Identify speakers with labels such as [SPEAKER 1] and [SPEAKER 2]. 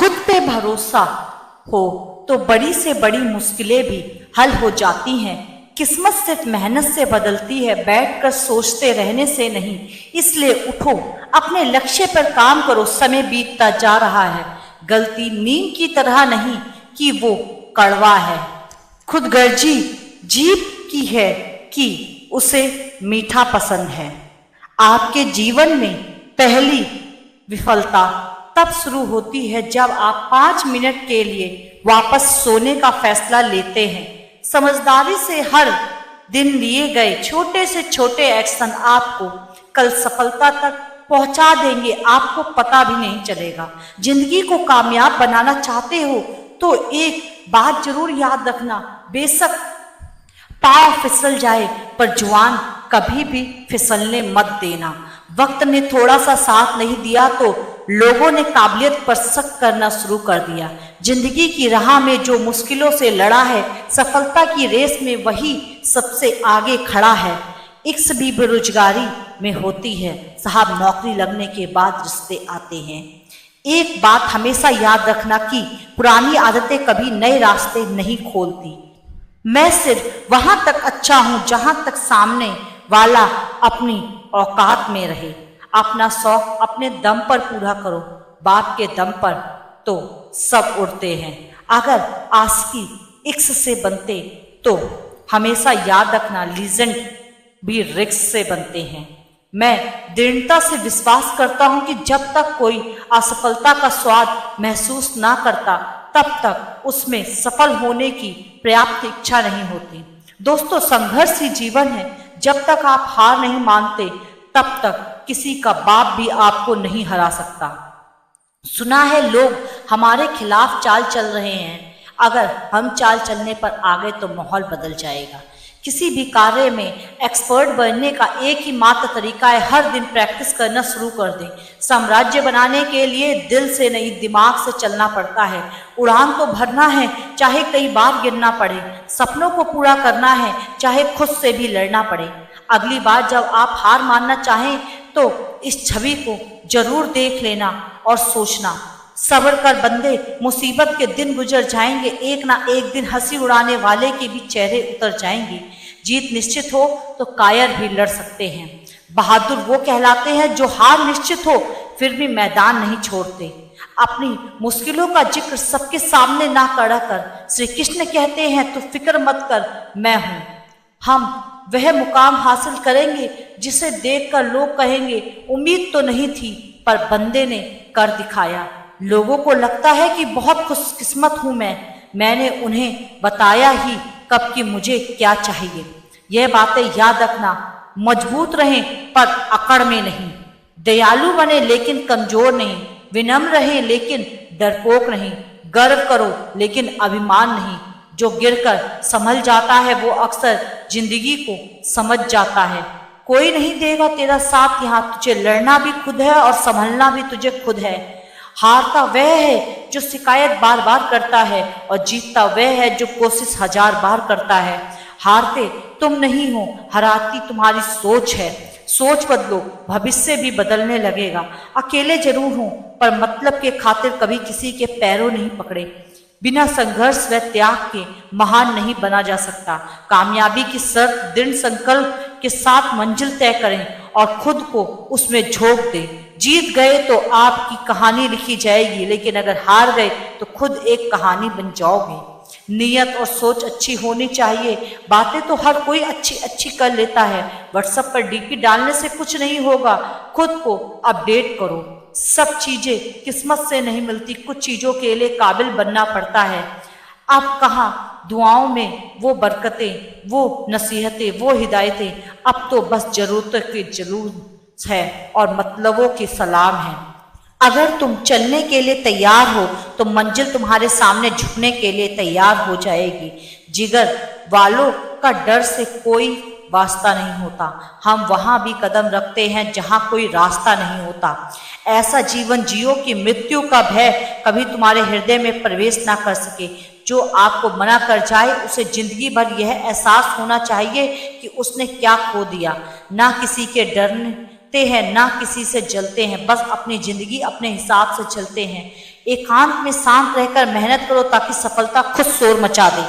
[SPEAKER 1] खुद पे भरोसा हो तो बड़ी से बड़ी मुश्किलें भी हल हो जाती हैं। किस्मत सिर्फ मेहनत से बदलती है, बैठकर सोचते रहने से नहीं। इसलिए उठो, अपने लक्ष्य पर काम करो। समय बीतता जा रहा है। गलती नीम की तरह नहीं कि वो कड़वा है, खुदगर्जी जीभ की है कि उसे मीठा पसंद है। आपके जीवन में पहली विफलता तब शुरू होती है जब आप 5 मिनट के लिए वापस सोने का फैसला लेते हैं। समझदारी से हर दिन लिए गए छोटे से छोटे एक्शन आपको कल सफलता तक पहुंचा देंगे, आपको पता भी नहीं चलेगा। जिंदगी को कामयाब बनाना चाहते हो तो एक बात जरूर याद रखना, बेशक पांव फिसल जाए पर जुबान कभी भी फिसलने मत देना। वक्त ने थोड़ा सा साथ नहीं दिया तो लोगों ने काबिलियत पर शक करना शुरू कर दिया। जिंदगी की राह में जो मुश्किलों से लड़ा है, सफलता की रेस में वही सबसे आगे खड़ा है। इक्स भी बेरोजगारी में होती है साहब, नौकरी लगने के बाद रिश्ते आते हैं। एक बात हमेशा याद रखना कि पुरानी आदतें कभी नए रास्ते नहीं खोलती। मैं सिर्फ वहां तक अच्छा हूं जहां तक सामने वाला अपनी औकात में रहे। अपना शौक अपने दम पर पूरा करो, बाप के दम पर तो सब उड़ते हैं। अगर आशिकी इक्स से बनते तो हमेशा याद रखना, लीजेंड भी रिक्स से बनते हैं। मैं दृढ़ता से विश्वास करता हूं कि जब तक कोई असफलता का स्वाद महसूस ना करता तब तक उसमें सफल होने की पर्याप्त इच्छा नहीं होती। दोस्तों, संघर्ष ही जीवन है। जब तक आप हार नहीं मानते तब तक किसी का बाप भी आपको नहीं हरा सकता। सुना है लोग हमारे खिलाफ चाल चल रहे हैं, अगर हम चाल चलने पर आ गए तो माहौल बदल जाएगा। किसी भी कार्य में एक्सपर्ट बनने का एक ही मात्र तरीका है, हर दिन प्रैक्टिस करना शुरू कर दें। साम्राज्य बनाने के लिए दिल से नहीं दिमाग से चलना पड़ता है। उड़ान तो भरना है, चाहे कई बार गिरना पड़े। सपनों को पूरा करना है, चाहे खुद से भी लड़ना पड़े। अगली बार जब आप हार मानना चाहें तो इस छवि को जरूर देख लेना और सोचना, सब्र कर बंदे, मुसीबत के दिन गुजर जाएंगे, एक ना एक दिन हंसी उड़ाने वाले के भी चेहरे उतर जाएंगे। जीत निश्चित हो तो कायर भी लड़ सकते हैं। बहादुर वो कहलाते हैं जो हार निश्चित हो फिर भी मैदान नहीं छोड़ते। अपनी मुश्किलों का जिक्र सबके सामने ना करा कर। श्री कृष्ण कहते हैं, तू फिक्र मत कर, मैं हूं। हम वह मुकाम हासिल करेंगे जिसे देखकर लोग कहेंगे उम्मीद तो नहीं थी पर बंदे ने कर दिखाया। लोगों को लगता है कि बहुत खुशकिस्मत हूं मैंने उन्हें बताया ही कब कि मुझे क्या चाहिए। यह बातें याद रखना, मजबूत रहें पर अकड़ में नहीं, दयालु बने लेकिन कमजोर नहीं, विनम्र रहें लेकिन डरपोक नहीं, गर्व करो लेकिन अभिमान नहीं। जो गिरकर संभल जाता है वो अक्सर जिंदगी को समझ जाता है। कोई नहीं देगा तेरा साथ यहाँ, तुझे लड़ना भी खुद है और संभलना भी तुझे खुद है। हारता वह है जो शिकायत बार बार करता है और जीतता वह है जो कोशिश 1000 बार करता है। हारते तुम नहीं हो, हराती तुम्हारी सोच है। सोच बदलो, भविष्य भी बदलने लगेगा। अकेले जरूर हो पर मतलब के खातिर कभी किसी के पैरों नहीं पकड़े। बिना संघर्ष व त्याग के महान नहीं बना जा सकता। कामयाबी की शर्त दृढ़ संकल्प के साथ मंजिल तय करें और खुद को उसमें झोंक दें। जीत गए तो आपकी कहानी लिखी जाएगी, लेकिन अगर हार गए तो खुद एक कहानी बन जाओगे। नियत और सोच अच्छी होनी चाहिए। बातें तो हर कोई अच्छी अच्छी कर लेता है। व्हाट्सएप पर डीपी डालने से कुछ नहीं होगा, खुद को अपडेट करो। सब चीजें किस्मत से नहीं मिलती, कुछ चीजों के लिए काबिल बनना पड़ता है। अब कहाँ दुआओं में वो बरकतें, वो नसीहतें, वो हिदायतें, अब तो बस जरूरतों की जरूरत है और मतलबों की सलाम है। अगर तुम चलने के लिए तैयार हो तो मंजिल तुम्हारे सामने झुकने के लिए तैयार हो जाएगी। जिगर वालों का डर से कोई वास्ता नहीं होता। हम वहां भी कदम रखते हैं जहां कोई रास्ता नहीं होता। ऐसा जीवन जियो कि मृत्यु का भय कभी तुम्हारे हृदय में प्रवेश ना कर सके। जो आपको मना कर जाए उसे जिंदगी भर यह एहसास होना चाहिए कि उसने क्या खो दिया। ना किसी के डरते हैं, ना किसी से जलते हैं, बस अपनी जिंदगी अपने हिसाब से चलते हैं। एकांत में शांत रहकर मेहनत करो ताकि सफलता खुद शोर मचा दे।